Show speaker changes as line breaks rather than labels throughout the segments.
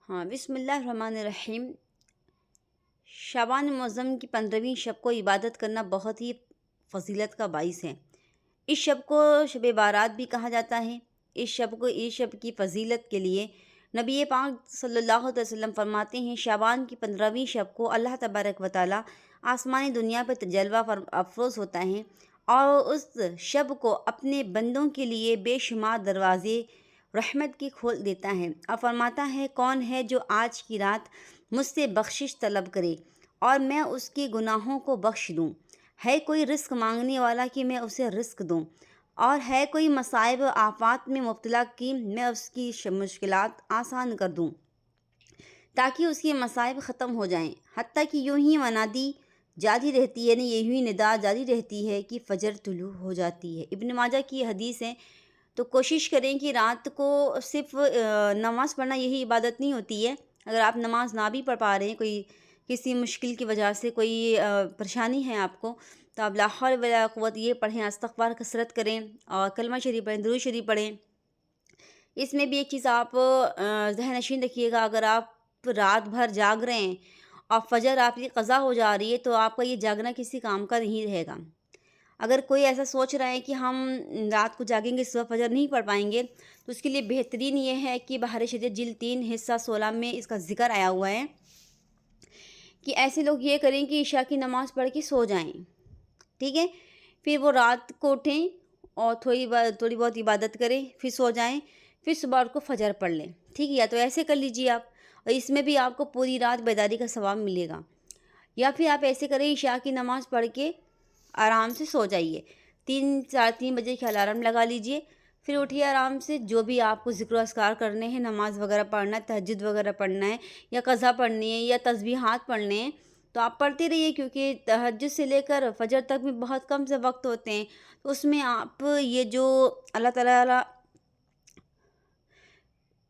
ہاں، بسم اللہ الرحمن الرحیم۔ شعبان معظم کی 15ویں شب کو عبادت کرنا بہت ہی فضیلت کا باعث ہے۔ اس شب کو شب بارات بھی کہا جاتا ہے۔ اس شب کی فضیلت کے لیے نبی پاک صلی اللہ علیہ وسلم فرماتے ہیں، شعبان کی 15ویں شب کو اللہ تبارک و تعالیٰ آسمانی دنیا پر جلوہ افروز ہوتا ہے اور اس شب کو اپنے بندوں کے لیے بے شمار دروازے رحمت کی کھول دیتا ہے اور فرماتا ہے، کون ہے جو آج کی رات مجھ سے بخشش طلب کرے اور میں اس کے گناہوں کو بخش دوں؟ ہے کوئی رزق مانگنے والا کہ میں اسے رزق دوں؟ اور ہے کوئی مصائب و آفات میں مبتلا کی میں اس کی مشکلات آسان کر دوں تاکہ اس کے مصائب ختم ہو جائیں؟ حتیٰ کہ یوں ہی منادی جاری رہتی ہے، یہی ہوئی ندا جاری رہتی ہے کہ فجر طلوع ہو جاتی ہے۔ ابن ماجہ کی حدیث ہے۔ تو کوشش کریں کہ رات کو صرف نماز پڑھنا یہی عبادت نہیں ہوتی ہے۔ اگر آپ نماز نہ بھی پڑھ پا رہے ہیں، کوئی کسی مشکل کی وجہ سے کوئی پریشانی ہے آپ کو، تو آپ لا حول ولا قوت یہ پڑھیں، استغفار کثرت کریں اور کلمہ شریف پڑھیں، درود شریف پڑھیں۔ اس میں بھی ایک چیز آپ ذہن نشین رکھیے گا، اگر آپ رات بھر جاگ رہے ہیں اور فجر آپ کی قضا ہو جا رہی ہے تو آپ کا یہ جاگنا کسی کام کا نہیں رہے گا۔ اگر کوئی ایسا سوچ رہا ہے کہ ہم رات کو جاگیں گے، صبح فجر نہیں پڑھ پائیں گے، تو اس کے لیے بہترین یہ ہے کہ بحر شریعت جلد 3 حصہ 16 میں اس کا ذکر آیا ہوا ہے کہ ایسے لوگ یہ کریں کہ عشاء کی نماز پڑھ کے سو جائیں، ٹھیک ہے، پھر وہ رات کو اٹھیں اور تھوڑی بہت عبادت کریں، پھر سو جائیں، پھر صبح کو فجر پڑھ لیں، ٹھیک ہے؟ یا تو ایسے کر لیجیے آپ، اور اس میں بھی آپ کو پوری رات بیداری کا ثواب ملے گا۔ یا پھر آپ ایسے کریں، عشاء کی نماز پڑھ کے آرام سے سو جائیے، 3-3:30 بجے کی الارم لگا لیجئے، پھر اٹھیے آرام سے، جو بھی آپ کو ذکر و اذکار کرنے ہیں، نماز وغیرہ پڑھنا ہے، تہجد وغیرہ پڑھنا ہے یا قضا پڑھنی ہے یا تسبیحات پڑھنے ہیں، تو آپ پڑھتے رہیے، کیونکہ تہجد سے لے کر فجر تک میں بہت کم سے وقت ہوتے ہیں، تو اس میں آپ یہ جو اللہ تعالیٰ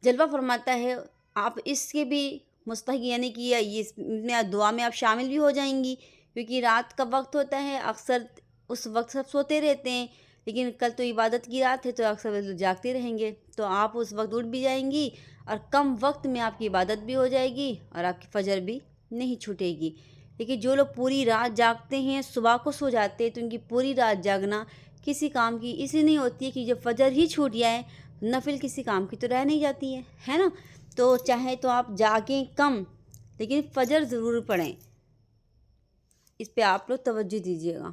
جلوہ فرماتا ہے، آپ اس کے بھی مستحق، یعنی کہ اس میں دعا میں آپ شامل بھی ہو جائیں گی، کیونکہ رات کا وقت ہوتا ہے، اکثر اس وقت سب سوتے رہتے ہیں، لیکن کل تو عبادت کی رات ہے تو اکثر جاگتے رہیں گے، تو آپ اس وقت اٹھ بھی جائیں گی اور کم وقت میں آپ کی عبادت بھی ہو جائے گی اور آپ کی فجر بھی نہیں چھوٹے گی۔ لیکن جو لوگ پوری رات جاگتے ہیں، صبح کو سو جاتے ہیں، تو ان کی پوری رات جاگنا کسی کام کی اس لیے نہیں ہوتی ہے کہ جب فجر ہی چھوٹ جائے، نفل کسی کام کی تو رہ نہیں جاتی ہے نا؟ تو چاہے تو آپ جاگیں کم لیکن فجر ضرور پڑھیں، اس پہ آپ لوگ توجہ دیجیے گا۔